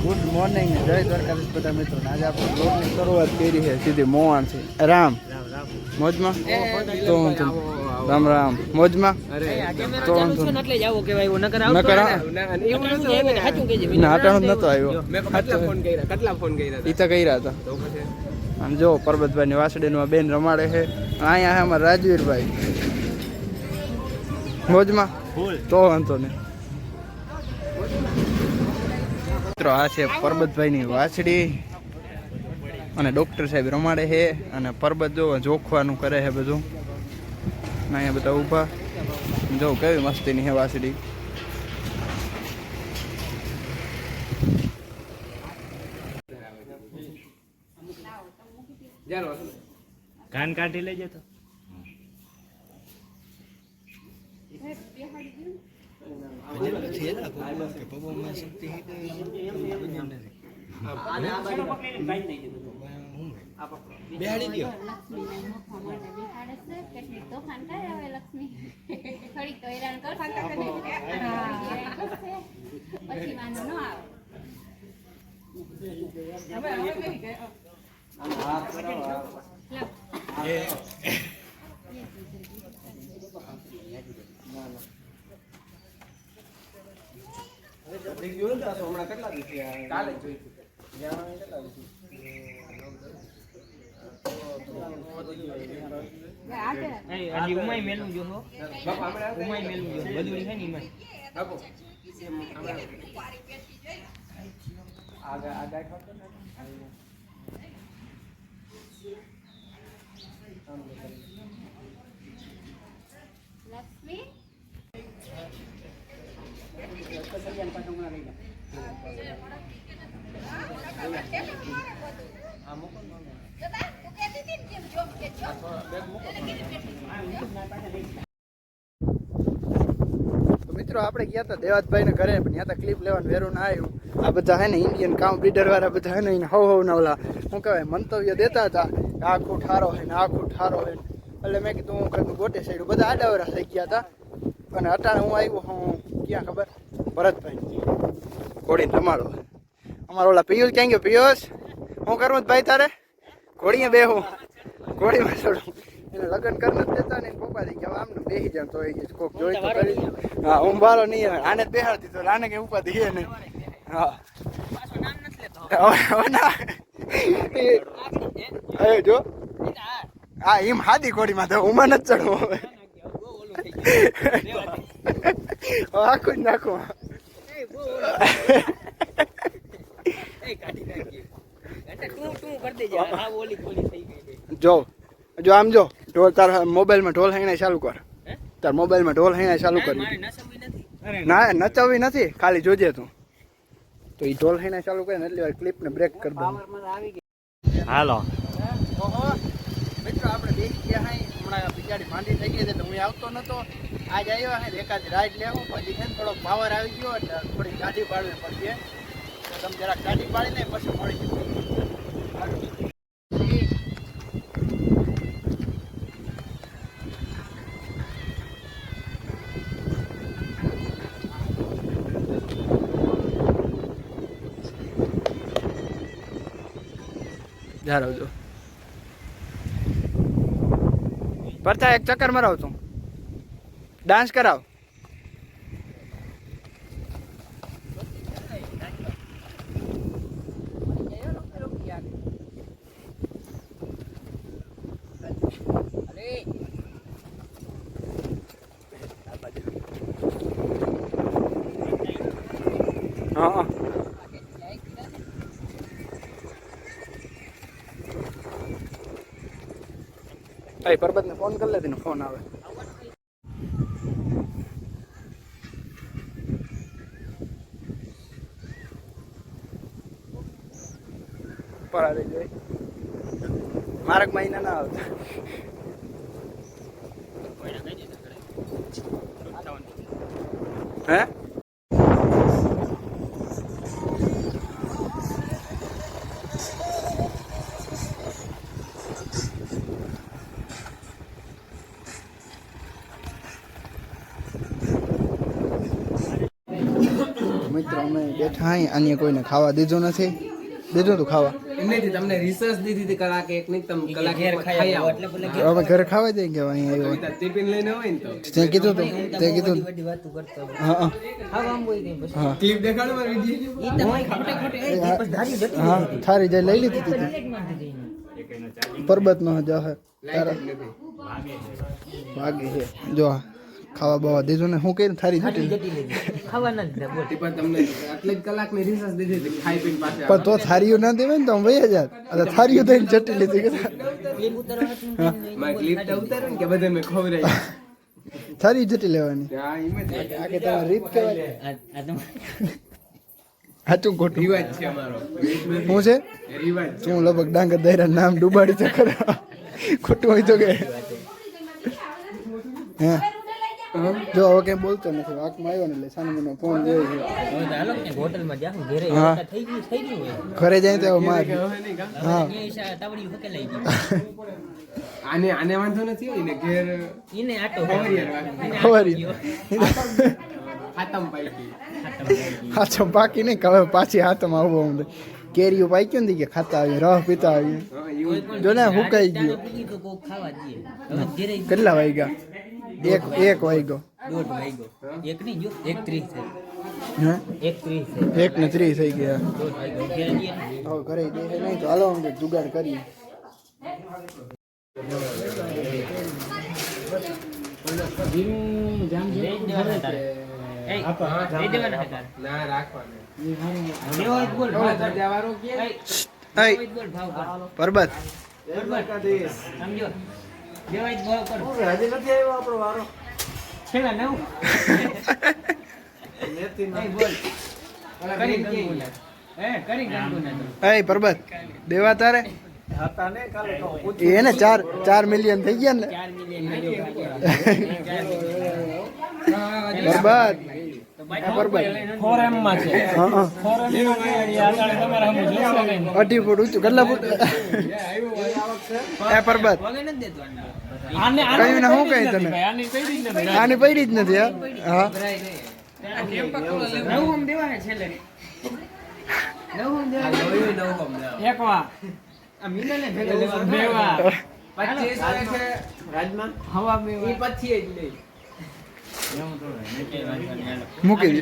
Good morning જય દ્વારકાધીશ બધા મિત્રો. આજે આપણે બ્લોગની શરૂઆત કરી છે સીધી મોવાણથી. રામ મોજમાં તો રામ રામ મોજમાં તો હાટાણું નતો આવ્યો. ઈ તો કર્યા હતા. આમ જો પરબતભાઈ ની વાસડીમાં બેન રમાડે છે. અહીંયા છે અમારા રાજવીરભાઈ મોજમાં તો વાંધો નહીં. મિત્રો આ છે પરબતભાઈ ની વાછડી અને ડોક્ટર સાહેબ રમાડે છે અને પરબત જો જોખવાનું કરે છે બધું. અહીંયા બધા ઊભા જો કેવી મસ્તીની છે વાછડી. કાન કાઢી લેજે તો ઉમાઈ મેલું જો ઉમાઈ મેલું જો બધું છે ને એમાં લક્ષ્મી મિત્રો આપણે ગયા હતા દેવાતભાઈ ને ઘરે, પણ ત્યાં તો ક્લિપ લેવાનું વેરું ના આવ્યું. આ બધા હે ને ઇન્ડિયન કામ બ્રીડર વાળા બધા હે ને હવ ના ઓલા શું કહેવાય મંતવ્ય દેતા હતા કે આ ખૂટ હારો હોય ને આ ખૂટ હારો હોય. એટલે મેં કીધું હું કીધું ગોટે સાઈડ બધા આડાવરા થઈ ગયા હતા. અને અટાણે હું આવ્યો હું ક્યાં ખબર ભરતભાઈ ઘોડીને રમાડો. અમારા ઓલા પિયુષ ક્યાં ગયો? પિયુષ શું કરવું ભાઈ તારે? ઘોડીએ બેહું ઘોડીમાં ચડું. એને લગ્ન કરી નથી દેતા ને પપ્પા થઈ ગયા આમને બેસી જાવ તો કોક જોઈ તો કરી. હા હું બારો નહીં આને જ બેહાડતી તો આને કઈ ઉપાધિ છે નહીં. હા જો હા એમ હાદી ઘોડીમાં તો ઉમાં નથી ચડવું. હવે આખું જ નાખું. જો જો આમ જો ઢોલ તાર મોબાઈલમાં ઢોલ હાઈને ચાલુ કર. તાર મોબાઈલમાં ઢોલ હાઈને ચાલુ કર. ના નચાવી નથી, ખાલી જોજે તું. તો એ ઢોલ હાઈને ચાલુ કરે ને એટલી વાર ક્લિપ ને બ્રેક કરી દઉં. હાલો મિત્રો આપણે બેસી ગયા હાઈ હમણાં બિચારી માંડી થઈ ગઈ એટલે હું આવતો નતો. આજ આવ્યો હે એકાદ રાઈડ લેવું પછી છે ને થોડોક પાવર આવી ગયો એટલે થોડી ગાડી પાડવી પડશે. તમે જરાક ગાડી પાડીને પછી મળી જશે. આવજો પરતા એક ચક્કર મરાવ તું ડાન્સ કરાવ. હા પરબત ને ફોન કરી લેતી ને ફોન આવે. પર આવી જાય મારક મહિના ના આવતા. હે મિત્રો અમે બેઠા અહીં આને કોઈને ખાવા દીધું નથી. દીધું તું ખાવા? એમને તમને રિસર્ચ દીધી હતી કલાક એક નહીં તમે કલાક ઘેર ખાઈ આવો એટલે અમે ઘરે ખાવા દઈએ કે અહીં આવ્યો ટિફિન લઈને હોય ને તો તે કીધું તું તે કીધું હા હા ક્લિપ દેખાડો મારી વિડિયો હા થારી જાય લઈ લીધી હતી પરબત નો જશે તારા વાગે છે જો ખાવા બાવા દીધું ને હું કઈ થારી જટી ખાવાના જ પણ તમને આટલી જ કલાકની રિસર્ચ દીધી હતી ખાઈ પીને પાછા પણ તો થારીઓ ના દેવે ને તો અમે વહી જાય એટલે થારીઓ થઈને જટી લીધી કે મારી ક્લિપ તો ઉતારે ને કે બધે મેં ખવડાવી થારી જટી લેવાની આ ઇમેજ આ કે તમારી રીત કહેવાય સાચું ખોટું રિવાજ છે અમારો શું છે રિવાજ શું લગભગ ડાંગર દાયરા નામ ડુબાડી તો ખરા ખોટું હોય તો કે હે જો હવે કઈ બોલતો નથી વાકમાં આવ્યો ને એટલે સાનો મને ફોન જોયો છે હાલો ને હોટલમાં જાઉં ઘરે હા. થઈ ગયું હોય ઘરે જાય તો માર હા તાવડી હકેલાઈ ગઈ આને વાંધો નથી હોય ને ઘેર ઈને આટો ખબર ખાતમ પાઈકી હાથો પાકી નહીં હવે પાછી હાથમાં આવવો હું કેરીઓ પાક્યો ને કે ખાતા આવીએ રહ પીતા આવીએ જો ને હુકાઈ ગયો તો કોક ખાવા દઈએ હવે ઘરે કેટલા વાગ્યા એક વાગ્યો દોઢ વાગ્યો એક નહીં જો 1:30 છે હે 1:30 છે 1:30 થઈ ગયા દોઢ વાગ્યો ઘરે જઈએ ને હવે ઘરે દે નહીં તો હાલો અમે જુગાડ કરીએ ના રાખવાનું પરબત પરબત દેવા તારે એને 4 મિલિયન થઈ ગયા ને પરબત અઢી ફૂટ ઊંચું કેટલા ફૂટ એ પરબત કયું ના શું કઈ તને આની પડી જ નથી હા મૂકી દે